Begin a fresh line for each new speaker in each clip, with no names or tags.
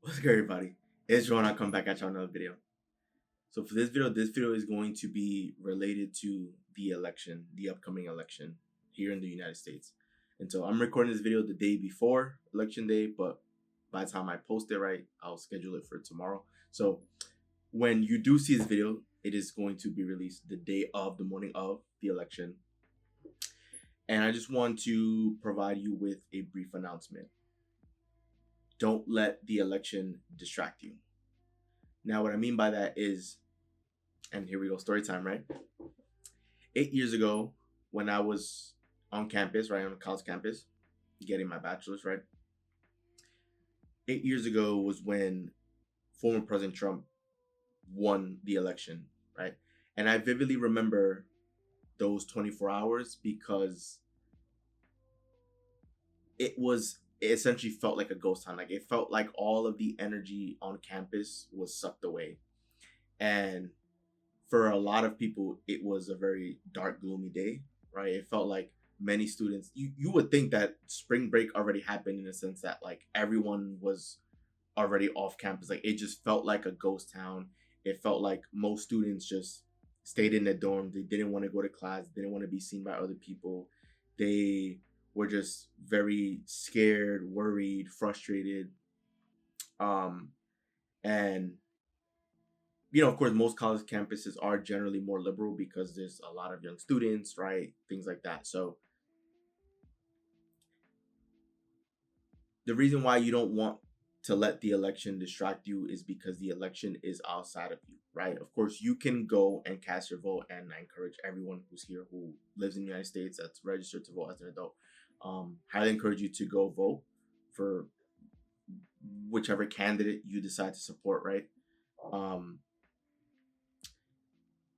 What's good, everybody? It's Ron. I come back at you on another video. So for this video is going to be related to the election, the upcoming election here in the United States. And so I'm recording this video the day before election day, but by the time I post it, right, I'll schedule it for tomorrow. So when you do see this video, it is going to be released the day of the morning of the election. And I just want to provide you with a brief announcement. Don't let the election distract you. Now, what I mean by that is, and here we go, story time, right? 8 years ago, when I was on campus, right, on a college campus, getting my bachelor's, right? 8 years ago was when former President Trump won the election, right? And I vividly remember those 24 hours because it essentially felt like a ghost town. Like it felt like all of the energy on campus was sucked away. And for a lot of people, it was a very dark, gloomy day, right? It felt like many students, you would think that spring break already happened in a sense that like everyone was already off campus. Like it just felt like a ghost town. It felt like most students just stayed in their dorm. They didn't want to go to class, didn't want to be seen by other people. They were just very scared, worried, frustrated. And of course, most college campuses are generally more liberal because there's a lot of young students, right? Things like that. So the reason why you don't want to let the election distract you is because the election is outside of you, right? Of course, you can go and cast your vote, and I encourage everyone who's here who lives in the United States that's registered to vote as an adult. Highly encourage you to go vote for whichever candidate you decide to support, right?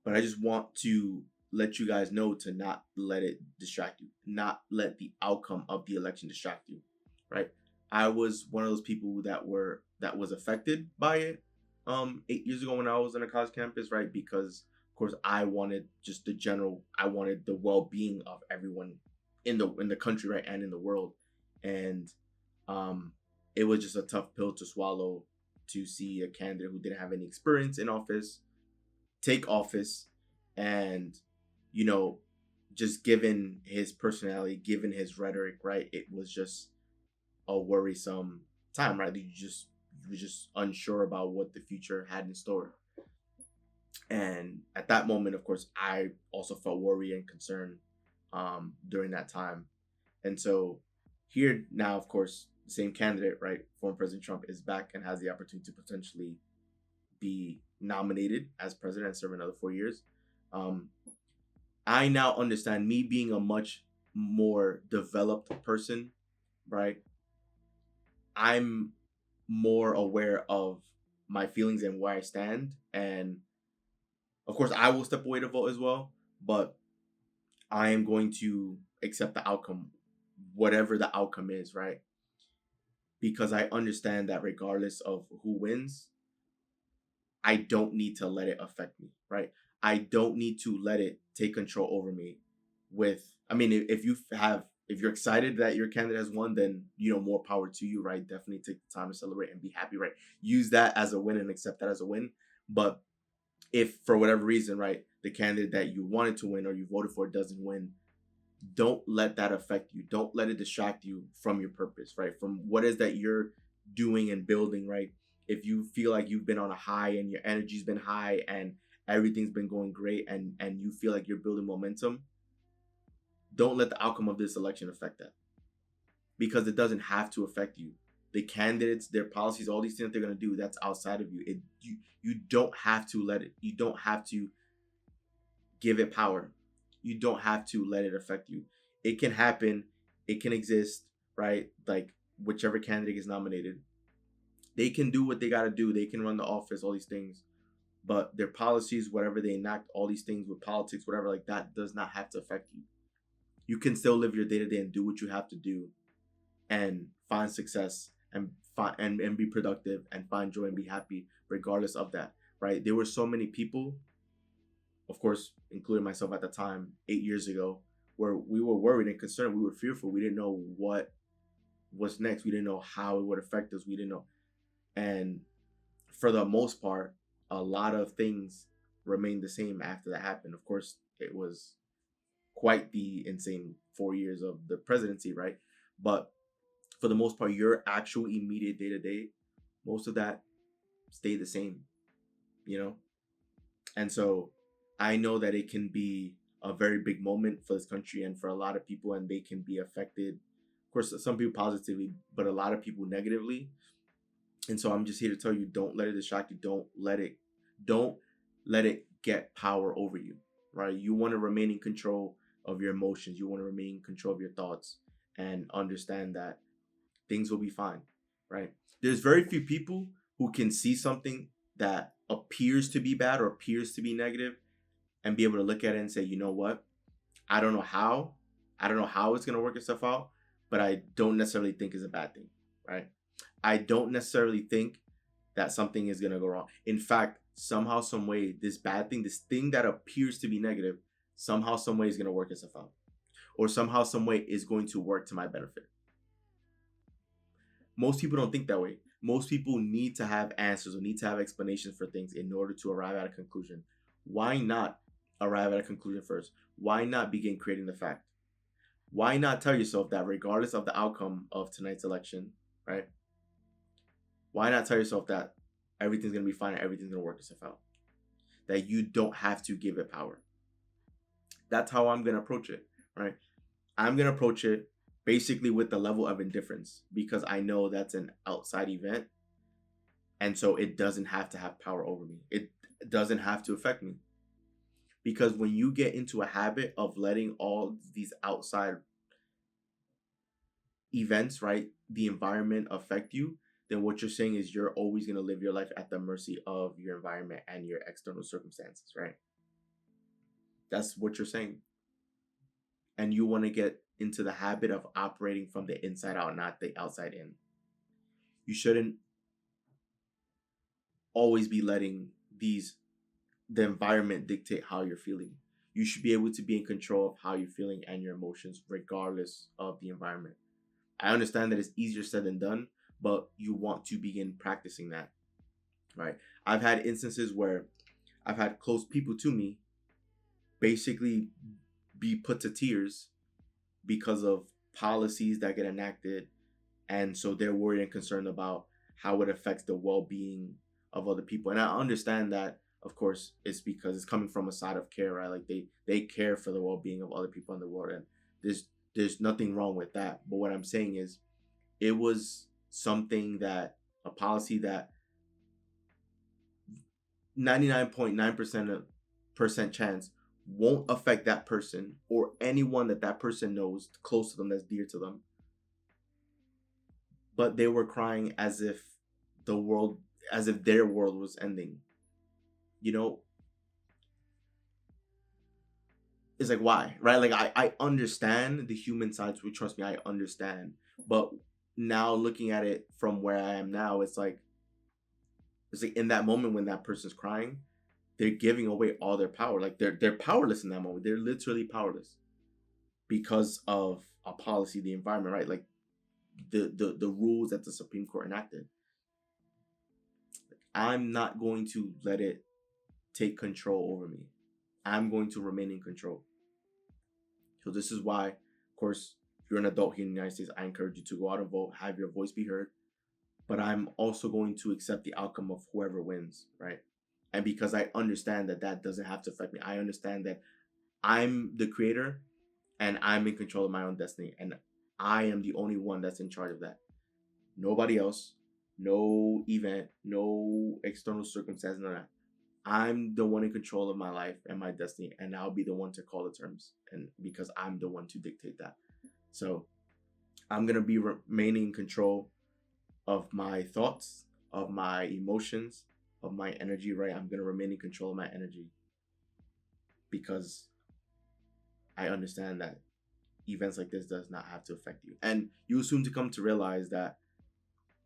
But I just want to let you guys know to not let it distract you, not let the outcome of the election distract you, right? I was one of those people that was affected by it 8 years ago when I was on a college campus, right? Because of course I wanted I wanted the well-being of everyone in the country, right, and in the world. And it was just a tough pill to swallow to see a candidate who didn't have any experience in office take office, and just given his personality, given his rhetoric, right, it was just a worrisome time, right? You were just unsure about what the future had in store. And at that moment, of course, I also felt worry and concern during that time. And so here now, of course, the same candidate, right, former President Trump, is back and has the opportunity to potentially be nominated as president and serve another 4 years. I now understand, me being a much more developed person, right? I'm more aware of my feelings and where I stand. And of course, I will step away to vote as well, but I am going to accept the outcome, whatever the outcome is, right? Because I understand that regardless of who wins, I don't need to let it affect me, right? I don't need to let it take control over me. I mean, if you're excited that your candidate has won, then more power to you, right? Definitely take the time to celebrate and be happy, right? Use that as a win and accept that as a win. But if for whatever reason, right, the candidate that you wanted to win or you voted for doesn't win, don't let that affect you. Don't let it distract you from your purpose, right? From what is that you're doing and building, right? If you feel like you've been on a high and your energy's been high and everything's been going great, and you feel like you're building momentum, don't let the outcome of this election affect that, because it doesn't have to affect you. The candidates, their policies, all these things that they're going to do, that's outside of you. You don't have to let it. You don't have to give it power. You don't have to let it affect you. It can happen. It can exist, right? Like whichever candidate is nominated, they can do what they got to do. They can run the office, all these things. But their policies, whatever they enact, all these things with politics, whatever like that, does not have to affect you. You can still live your day to day and do what you have to do, and find success and and be productive and find joy and be happy regardless of that, right? There were so many people, of course, including myself at the time, 8 years ago, where we were worried and concerned. We were fearful. We didn't know what was next. We didn't know how it would affect us. We didn't know. And for the most part, a lot of things remained the same after that happened. Of course, it was quite the insane 4 years of the presidency, right? But for the most part, your actual immediate day to day, most of that stayed the same, you know? And so I know that it can be a very big moment for this country and for a lot of people, and they can be affected. Of course, some people positively, but a lot of people negatively. And so I'm just here to tell you, don't let it distract you. Don't let it get power over you, right? You want to remain in control of your emotions. You want to remain in control of your thoughts and understand that things will be fine, right? There's very few people who can see something that appears to be bad or appears to be negative and be able to look at it and say, you know what? I don't know how. I don't know how it's going to work itself out, but I don't necessarily think it's a bad thing, right? I don't necessarily think that something is going to go wrong. In fact, somehow, some way, this thing that appears to be negative, somehow, some way is going to work itself out. Or somehow, some way is going to work to my benefit. Most people don't think that way. Most people need to have answers or need to have explanations for things in order to arrive at a conclusion. Why not arrive at a conclusion first? Why not begin creating the fact? Why not tell yourself that regardless of the outcome of tonight's election, right? Why not tell yourself that everything's going to be fine and everything's going to work itself out? That you don't have to give it power. That's how I'm going to approach it, right? I'm going to approach it basically with the level of indifference because I know that's an outside event. And so it doesn't have to have power over me. It doesn't have to affect me. Because when you get into a habit of letting all these outside events, right, the environment affect you, then what you're saying is you're always going to live your life at the mercy of your environment and your external circumstances, right? That's what you're saying. And you want to get into the habit of operating from the inside out, not the outside in. You shouldn't always be letting the environment dictate how you're feeling. You should be able to be in control of how you're feeling and your emotions regardless of the environment. I understand that it's easier said than done, but you want to begin practicing that, right? I've had instances where I've had close people to me basically be put to tears because of policies that get enacted. And so they're worried and concerned about how it affects the well-being of other people. And I understand that, of course, it's because it's coming from a side of care, right? Like they care for the well-being of other people in the world. And there's nothing wrong with that. But what I'm saying is it was something that a policy that 99.9% chance won't affect that person or anyone that person knows close to them that's dear to them. But they were crying as if their world was ending. You know, it's like, why, right? Like I understand the human side to it. Trust me, I understand. But now looking at it from where I am now, it's like in that moment when that person's crying, they're giving away all their power. Like they're powerless in that moment. They're literally powerless because of a policy, the environment, right? Like the rules that the Supreme Court enacted. I'm not going to let it take control over me. I'm going to remain in control. So this is why, of course, if you're an adult here in the United States, I encourage you to go out and vote, have your voice be heard. But I'm also going to accept the outcome of whoever wins, right? And because I understand that doesn't have to affect me, I understand that I'm the creator and I'm in control of my own destiny. And I am the only one that's in charge of that. Nobody else, no event, no external circumstance, none of that. I'm the one in control of my life and my destiny, and I'll be the one to call the terms, and because I'm the one to dictate that. So I'm gonna be remaining in control of my thoughts, of my emotions, of my energy, right? I'm gonna remain in control of my energy because I understand that events like this does not have to affect you. And you soon to come to realize that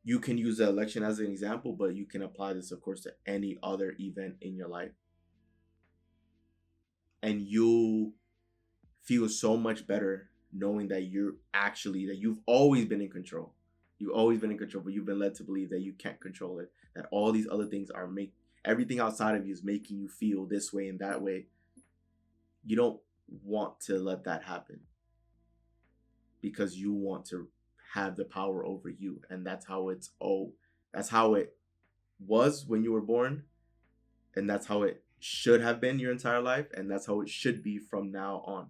you can use the election as an example, but you can apply this, of course, to any other event in your life. And you'll feel so much better knowing that you've always been in control. You've always been in control, but you've been led to believe that you can't control it. That all these other things are everything outside of you is making you feel this way and that way. You don't want to let that happen because you want to have the power over you, and that's how that's how it was when you were born, and that's how it should have been your entire life, and that's how it should be from now on.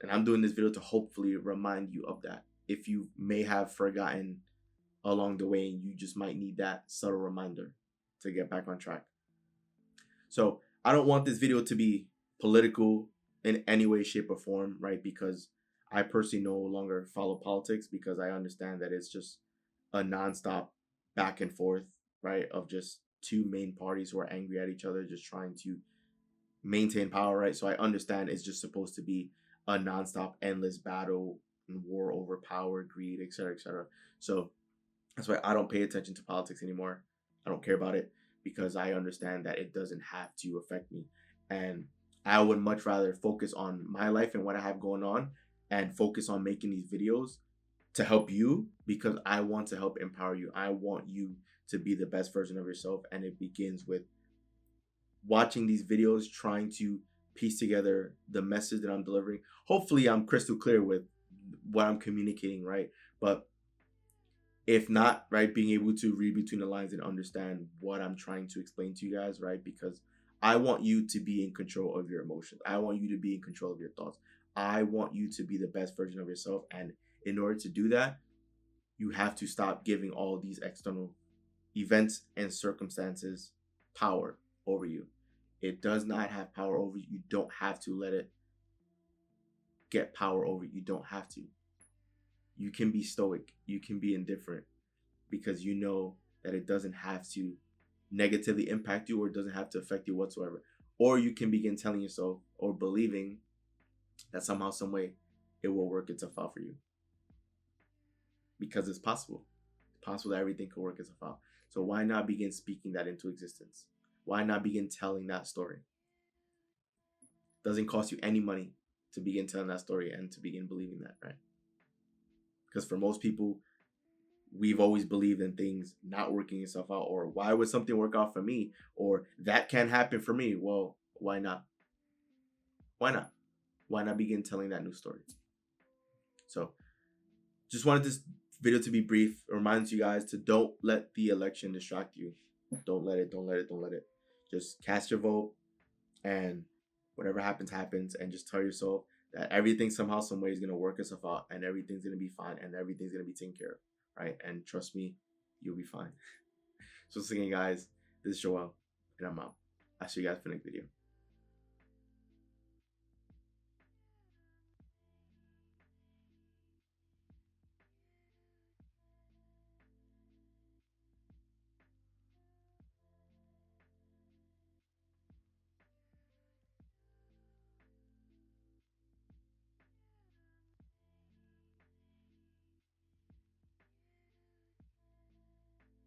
And I'm doing this video to hopefully remind you of that. If you may have forgotten along the way, and you just might need that subtle reminder to get back on track. So I don't want this video to be political in any way, shape, or form, right? Because I personally no longer follow politics, because I understand that it's just a nonstop back and forth, right? Of just two main parties who are angry at each other, just trying to maintain power, right? So I understand it's just supposed to be a nonstop, endless battle and war over power, greed, etc., etc. So that's why I don't pay attention to politics anymore. I don't care about it, because I understand that it doesn't have to affect me. And I would much rather focus on my life and what I have going on, and focus on making these videos to help you, because I want to help empower you. I want you to be the best version of yourself. And it begins with watching these videos, trying to piece together the message that I'm delivering. Hopefully I'm crystal clear with what I'm communicating, right? But if not, right, being able to read between the lines and understand what I'm trying to explain to you guys, right? Because I want you to be in control of your emotions. I want you to be in control of your thoughts. I want you to be the best version of yourself. And in order to do that, you have to stop giving all these external events and circumstances power over you. It does not have power over you. You don't have to let it get power over you. You don't have to. You can be stoic. You can be indifferent, because you know that it doesn't have to negatively impact you, or it doesn't have to affect you whatsoever. Or you can begin telling yourself or believing that somehow, some way, it will work itself out for you. Because it's possible. It's possible that everything can work itself out. So why not begin speaking that into existence? Why not begin telling that story? It doesn't cost you any money to begin telling that story and to begin believing that, right? Because for most people, we've always believed in things not working itself out, or why would something work out for me, or that can't happen for me. Well, why not? Why not? Why not begin telling that new story? So just wanted this video to be brief. It reminds you guys to don't let the election distract you. Don't let it. Just cast your vote, and whatever happens, happens. And just tell yourself that everything somehow, some way is going to work itself out, and everything's going to be fine, and everything's going to be taken care of, right? And trust me, you'll be fine. So once again, guys, this is Joel, and I'm out. I'll see you guys for the next video.